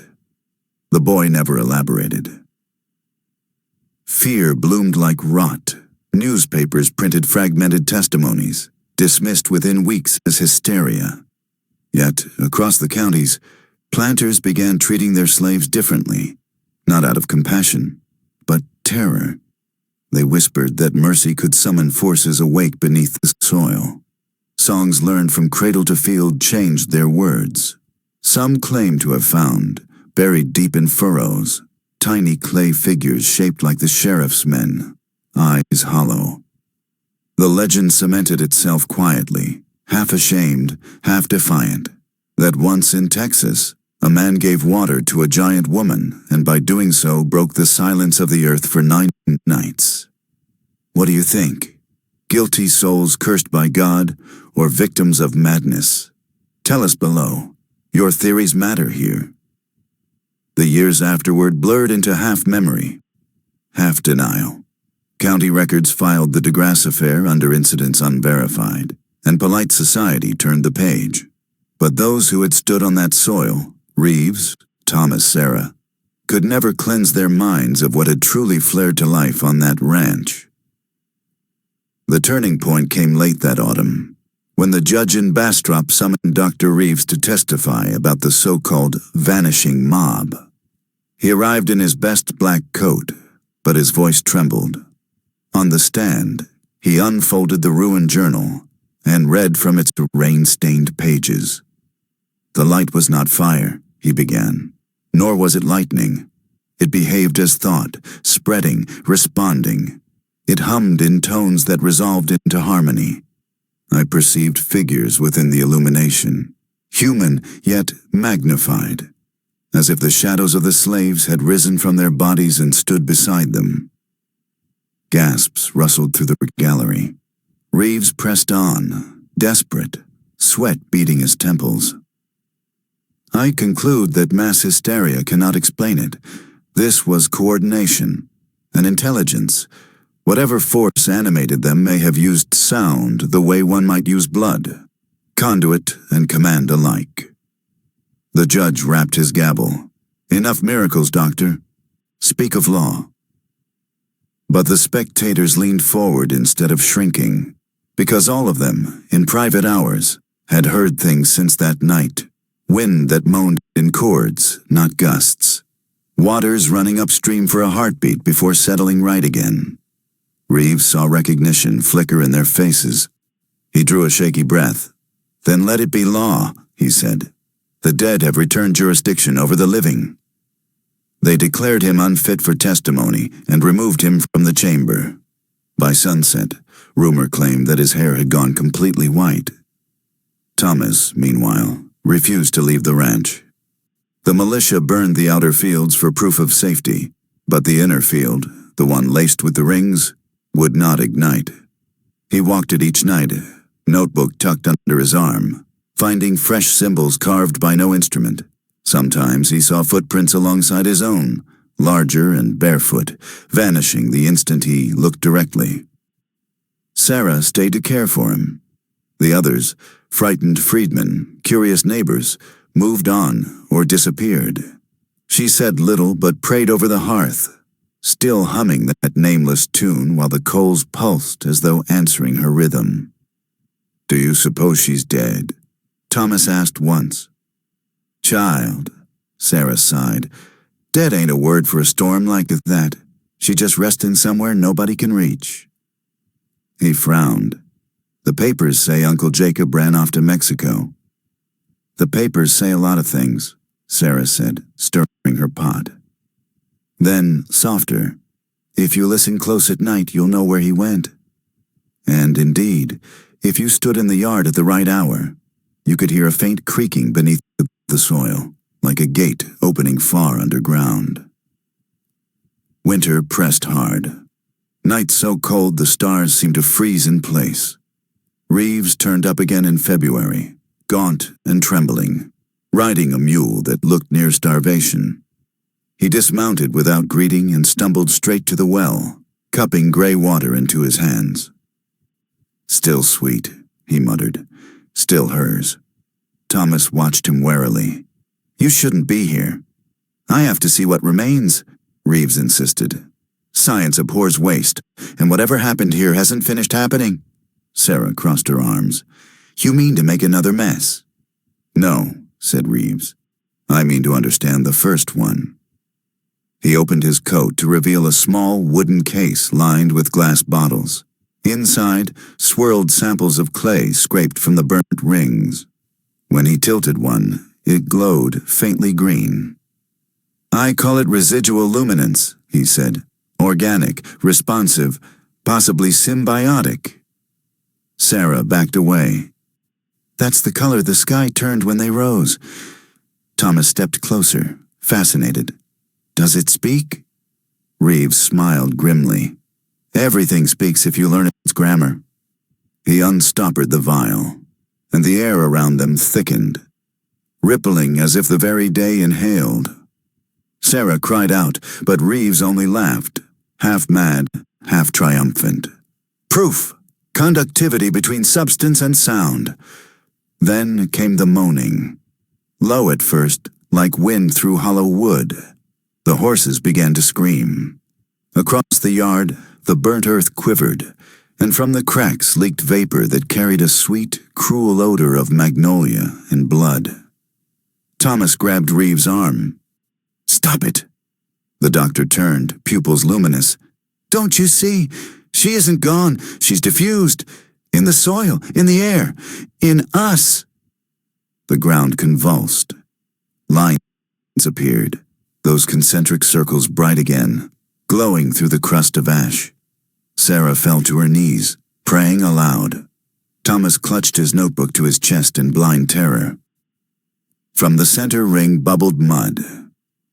The boy never elaborated. Fear bloomed like rot. Newspapers printed fragmented testimonies, dismissed within weeks as hysteria. Yet, across the counties, planters began treating their slaves differently, not out of compassion, but terror. They whispered that mercy could summon forces awake beneath the soil. Songs learned from cradle to field changed their words. Some claimed to have found, buried deep in furrows, tiny clay figures shaped like the sheriff's men, eyes hollow. The legend cemented itself quietly, half ashamed, half defiant, that once in Texas, a man gave water to a giant woman and by doing so broke the silence of the earth for 9 nights. What do you think? Guilty souls cursed by God or victims of madness? Tell us below. Your theories matter here. The years afterward blurred into half memory, half denial. County records filed the DeGrasse affair under incidents unverified, and polite society turned the page. But those who had stood on that soil, Reeves, Thomas, Sarah, could never cleanse their minds of what had truly flared to life on that ranch. The turning point came late that autumn, when the judge in Bastrop summoned Dr. Reeves to testify about the so-called vanishing mob. He arrived in his best black coat, but his voice trembled. On the stand, he unfolded the ruined journal and read from its rain-stained pages. "The light was not fire," he began, "nor was it lightning. It behaved as thought, spreading, responding. It hummed in tones that resolved into harmony. I perceived figures within the illumination, human yet magnified, as if the shadows of the slaves had risen from their bodies and stood beside them." Gasps rustled through the gallery. Reeves pressed on, desperate, sweat beading his temples. I conclude that mass hysteria cannot explain it. This was coordination, an intelligence. Whatever force animated them may have used sound the way one might use blood, conduit and command alike. The judge rapped his gavel. Enough miracles, Doctor. Speak of law. But the spectators leaned forward instead of shrinking, because all of them, in private hours, had heard things since that night. Wind that moaned in chords, not gusts. Waters running upstream for a heartbeat before settling right again. Reeves saw recognition flicker in their faces. He drew a shaky breath. Then let it be law, he said. The dead have returned jurisdiction over the living. They declared him unfit for testimony and removed him from the chamber. By sunset, rumor claimed that his hair had gone completely white. Thomas, meanwhile, refused to leave the ranch. The militia burned the outer fields for proof of safety, but the inner field, the one laced with the rings, would not ignite. He walked it each night, notebook tucked under his arm, finding fresh symbols carved by no instrument. Sometimes he saw footprints alongside his own, larger and barefoot, vanishing the instant he looked directly. Sarah stayed to care for him. The others, frightened freedmen, curious neighbors, moved on or disappeared. She said little but prayed over the hearth, still humming that nameless tune while the coals pulsed as though answering her rhythm. "Do you suppose she's dead?" Thomas asked once. "Child," Sarah sighed. "Dead ain't a word for a storm like that. She just resting somewhere nobody can reach." He frowned. "The papers say Uncle Jacob ran off to Mexico." "The papers say a lot of things," Sarah said, stirring her pot. Then, softer, "If you listen close at night, you'll know where he went." And indeed, if you stood in the yard at the right hour, you could hear a faint creaking beneath the soil, like a gate opening far underground. Winter pressed hard. Nights so cold the stars seemed to freeze in place. Reeves turned up again in February, gaunt and trembling, riding a mule that looked near starvation. He dismounted without greeting and stumbled straight to the well, cupping gray water into his hands. "Still sweet," he muttered. "Still hers." Thomas watched him warily. "You shouldn't be here." "I have to see what remains," Reeves insisted. "Science abhors waste, and whatever happened here hasn't finished happening." Sarah crossed her arms. "You mean to make another mess?" "No," said Reeves. "I mean to understand the first one." He opened his coat to reveal a small wooden case lined with glass bottles. Inside, swirled samples of clay scraped from the burnt rings. When he tilted one, it glowed faintly green. "I call it residual luminance," he said. "Organic, responsive, possibly symbiotic." Sarah backed away. "That's the color the sky turned when they rose." Thomas stepped closer, fascinated. "Does it speak?" Reeves smiled grimly. "Everything speaks if you learn its grammar." He unstoppered the vial, and the air around them thickened, rippling as if the very day inhaled. Sarah cried out, but Reeves only laughed, half mad, half triumphant. "Proof! Conductivity between substance and sound." Then came the moaning. Low at first, like wind through hollow wood. The horses began to scream. Across the yard, the burnt earth quivered, and from the cracks leaked vapor that carried a sweet, cruel odor of magnolia and blood. Thomas grabbed Reeves' arm. "Stop it!" The doctor turned, pupils luminous. "Don't you see? She isn't gone. She's diffused. In the soil, in the air, in us." The ground convulsed. Lines appeared, those concentric circles bright again, glowing through the crust of ash. Sarah fell to her knees, praying aloud. Thomas clutched his notebook to his chest in blind terror. From the center ring bubbled mud.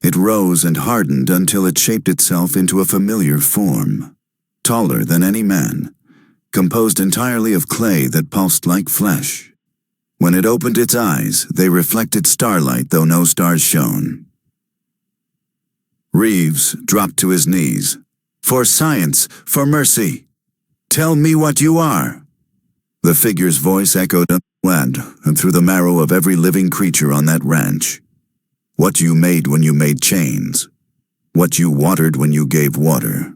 It rose and hardened until it shaped itself into a familiar form, taller than any man, composed entirely of clay that pulsed like flesh. When it opened its eyes, they reflected starlight though no stars shone. Reeves dropped to his knees. "For science, for mercy, tell me what you are." The figure's voice echoed up and through the marrow of every living creature on that ranch. What you made when you made chains. What you watered when you gave water.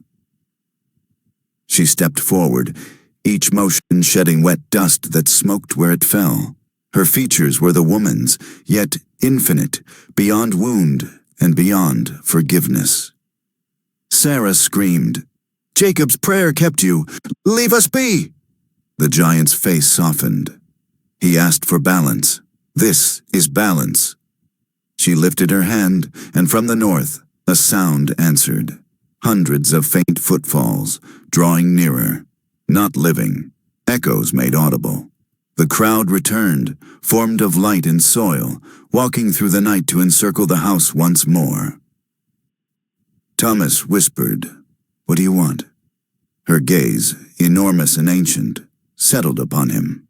She stepped forward, each motion shedding wet dust that smoked where it fell. Her features were the woman's, yet infinite, beyond wound and beyond forgiveness. Sarah screamed, "Jacob's prayer kept you! Leave us be!" The giant's face softened. He asked for balance. This is balance. She lifted her hand, and from the north, a sound answered. Hundreds of faint footfalls, drawing nearer. Not living. Echoes made audible. The crowd returned, formed of light and soil, walking through the night to encircle the house once more. Thomas whispered, "What do you want?" Her gaze, enormous and ancient, settled upon him.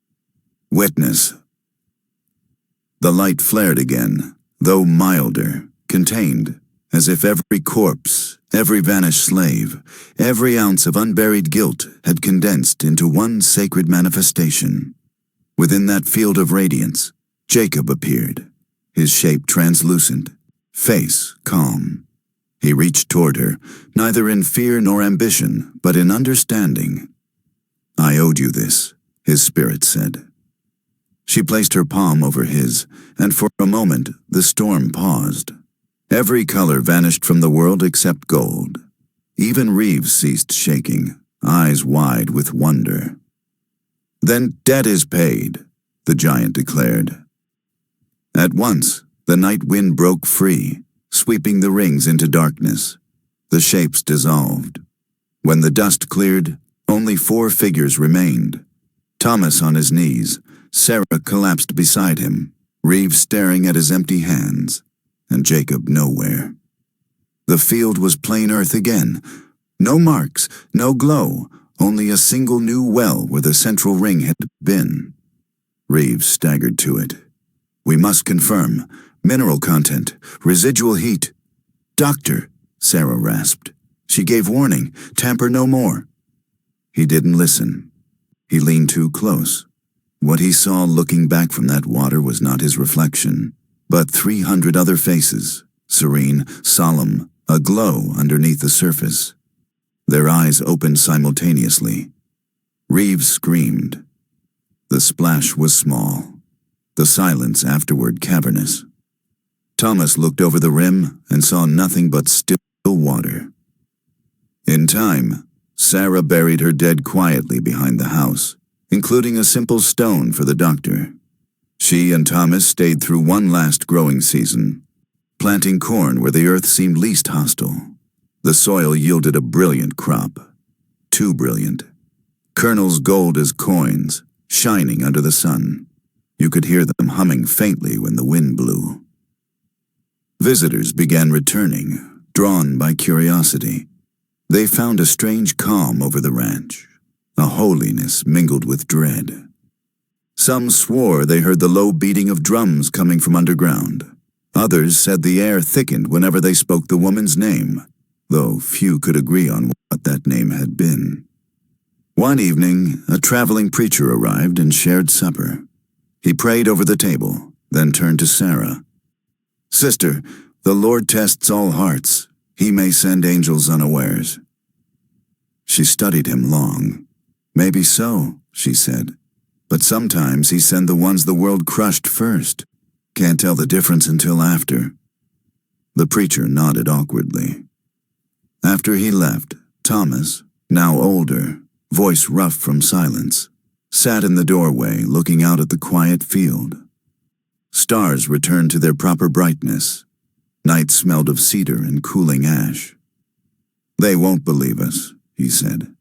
"Witness." The light flared again, though milder, contained, as if every corpse, every vanished slave, every ounce of unburied guilt had condensed into one sacred manifestation. Within that field of radiance, Jacob appeared, his shape translucent, face calm. He reached toward her, neither in fear nor ambition, but in understanding. "I owed you this," his spirit said. She placed her palm over his, and for a moment the storm paused. Every color vanished from the world except gold. Even Reeves ceased shaking, eyes wide with wonder. "Then debt is paid," the giant declared. At once, the night wind broke free, sweeping the rings into darkness. The shapes dissolved. When the dust cleared, only 4 figures remained. Thomas on his knees, Sarah collapsed beside him, Reeves staring at his empty hands, and Jacob nowhere. The field was plain earth again. No marks, no glow, only a single new well where the central ring had been. Reeves staggered to it. "We must confirm. Mineral content, residual heat." "Doctor," Sarah rasped. "She gave warning. Tamper no more." He didn't listen. He leaned too close. What he saw looking back from that water was not his reflection, but 300 other faces, serene, solemn, aglow underneath the surface. Their eyes opened simultaneously. Reeves screamed. The splash was small, the silence afterward cavernous. Thomas looked over the rim and saw nothing but still water. In time, Sarah buried her dead quietly behind the house, including a simple stone for the doctor. She and Thomas stayed through one last growing season, planting corn where the earth seemed least hostile. The soil yielded a brilliant crop. Too brilliant. Kernels gold as coins, shining under the sun. You could hear them humming faintly when the wind blew. Visitors began returning, drawn by curiosity. They found a strange calm over the ranch, a holiness mingled with dread. Some swore they heard the low beating of drums coming from underground. Others said the air thickened whenever they spoke the woman's name, though few could agree on what that name had been. One evening, a traveling preacher arrived and shared supper. He prayed over the table, then turned to Sarah. "Sister, the Lord tests all hearts. He may send angels unawares." She studied him long. "Maybe so," she said. "But sometimes he send the ones the world crushed first. Can't tell the difference until after." The preacher nodded awkwardly. After he left, Thomas, now older, voice rough from silence, sat in the doorway looking out at the quiet field. Stars returned to their proper brightness. Night smelled of cedar and cooling ash. "They won't believe us," he said.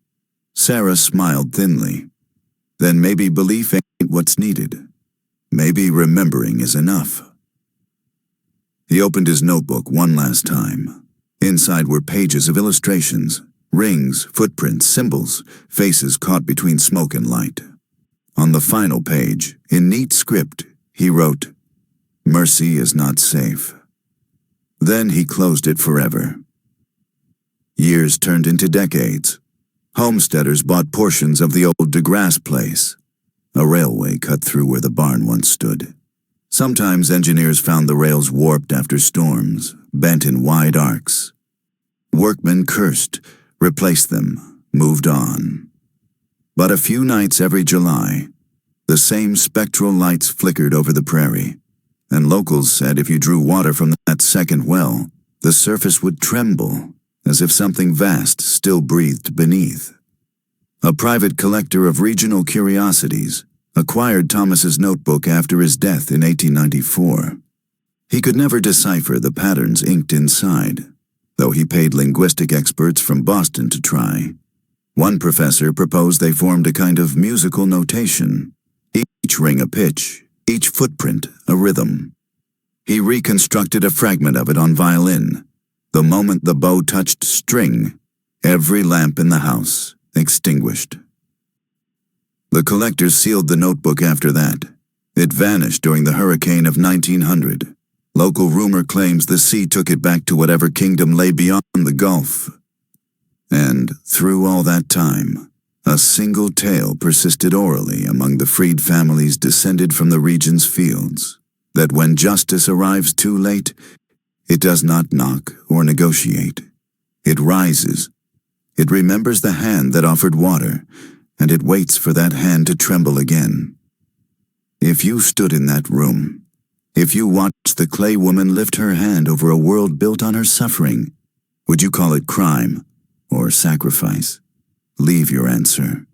Sarah smiled thinly. "Then maybe belief ain't what's needed. Maybe remembering is enough." He opened his notebook one last time. Inside were pages of illustrations, rings, footprints, symbols, faces caught between smoke and light. On the final page, in neat script, he wrote, "Mercy is not safe." Then he closed it forever. Years turned into decades. Homesteaders bought portions of the old DeGrasse place. A railway cut through where the barn once stood. Sometimes engineers found the rails warped after storms, bent in wide arcs. Workmen cursed, replaced them, moved on. But a few nights every July, the same spectral lights flickered over the prairie, and locals said if you drew water from that second well, the surface would tremble, as if something vast still breathed beneath. A private collector of regional curiosities acquired Thomas's notebook after his death in 1894. He could never decipher the patterns inked inside, though he paid linguistic experts from Boston to try. One professor proposed they formed a kind of musical notation, each ring a pitch, each footprint a rhythm. He reconstructed a fragment of it on violin. The moment the bow touched string, every lamp in the house extinguished. The collectors sealed the notebook after that. It vanished during the hurricane of 1900. Local rumor claims the sea took it back to whatever kingdom lay beyond the Gulf. And through all that time, a single tale persisted orally among the freed families descended from the region's fields, that when justice arrives too late, it does not knock or negotiate. It rises. It remembers the hand that offered water, and it waits for that hand to tremble again. If you stood in that room, if you watched the clay woman lift her hand over a world built on her suffering, would you call it crime or sacrifice? Leave your answer.